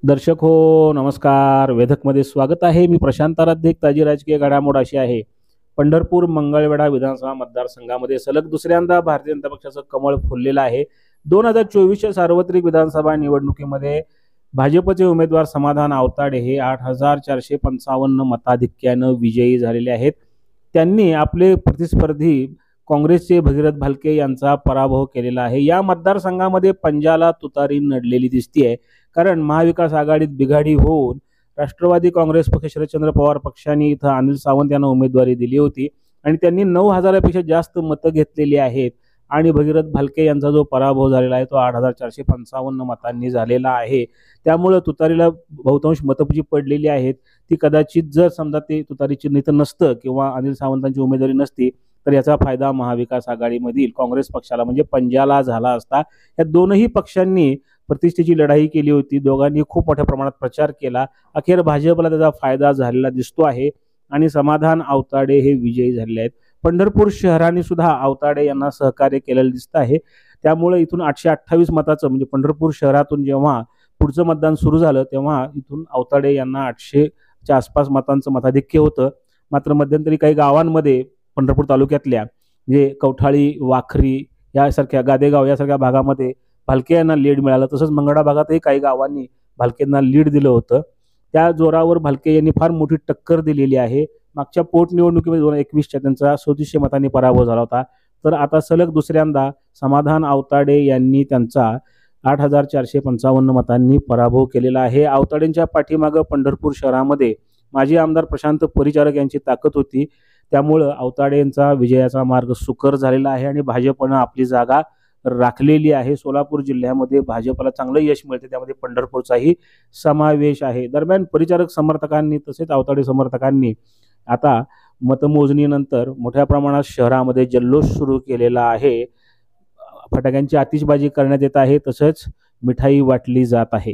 दर्शक हो नमस्कार. वेधकमध्ये स्वागत आहे. मी प्रशांत आराध्य. एक ताजी राजकीय घडामोड अशी आहे, पंढरपूर मंगळवेढा विधानसभा मतदारसंघामध्ये सलग दुसऱ्यांदा भारतीय जनता पक्षाचं कमळ फुललेलं आहे. 2024च्या सार्वत्रिक विधानसभा निवडणुकीमध्ये भाजपचे उमेदवार समाधान आवताडे हे 8,455 मताधिक्यानं विजयी झालेले आहेत. त्यांनी आपले प्रतिस्पर्धी काँग्रेसचे भगीरथ भालके यांचा पराभव केलेला आहे. या मतदारसंघामध्ये पंजाला तुतारी नडलेली दिसतीये, कारण महाविकास आघाडीत बिघाडी होऊन राष्ट्रवादी काँग्रेस पक्ष, शरदचंद्र पवार पक्षाने इथं अनिल सावंत यांना उमेदवारी दिली होती आणि त्यांनी 9,000पेक्षा जास्त मतं घेतलेली आहेत आणि भगीरथ भालके यांचा जो पराभव झालेला आहे तो 8,455 मतांनी झालेला आहे. त्यामुळे तुतारीला बहुतांश मतं जी पडलेली आहेत ती कदाचित, जर समजा ते तुतारीची नीत नसतं किंवा अनिल सावंतांची उमेदवारी नसती, तर याचा फायदा महाविकास आघाडीमधील काँग्रेस पक्षाला म्हणजे पंजाला झाला असता. या दोनही पक्षांनी प्रतिष्ठेची लढाई केली होती. दोघांनी खूप मोठ्या प्रमाणात प्रचार केला. अखेर भाजपला त्याचा फायदा झालेला दिसतो आहे आणि समाधान आवताडे हे विजयी झालेले आहेत. पंढरपूर शहराने सुद्धा आवताडे यांना सहकार्य केलेलं दिसत आहे. त्यामुळे इथून 828 मताचं, म्हणजे पंढरपूर शहरातून जेव्हा पुढचं मतदान सुरू झालं तेव्हा इथून आवताडे यांना 800च्या आसपास मतांचं मताधिक्य होतं. मात्र मध्यंतरी काही गावांमध्ये पंढरपूर तालुक्यातल्या म्हणजे कवठाळी, वाखरी यासारख्या, गादेगाव यासारख्या भागामध्ये भालके यांना लीड मिळालं. तसंच मंगळा भागातही काही गावांनी भालकेंना लीड दिलं होतं. त्या जोरावर भालके यांनी फार मोठी टक्कर दिलेली आहे. मागच्या पोटनिवडणुकीमध्ये 2021च्या त्यांचा 3700 मतांनी पराभव झाला होता. तर आता सलग दुसऱ्यांदा समाधान आवताडे यांनी त्यांचा 8,455 मतांनी पराभव केलेला आहे. आवताडेंच्या पाठीमागं पंढरपूर शहरामध्ये माजी आमदार प्रशांत परिचारक यांची ताकद होती. त्यामुळं आवताडे यांचा विजयाचा मार्ग सुकर झालेला आहे आणि भाजपनं आपली जागा राखलेली आहे. सोलापूर जिल्ह्यामध्ये भाजपला चांगलं यश मिळते, त्यामध्ये पंढरपूरचाही समावेश आहे. दरम्यान परिचारक समर्थकांनी तसेच आवताडे समर्थकांनी आता मतमोजणीनंतर मोठ्या प्रमाणात शहरामध्ये जल्लोष सुरू केलेला आहे. फटाक्यांची आतिषबाजी करण्यात येत आहे, तसंच मिठाई वाटली जात आहे.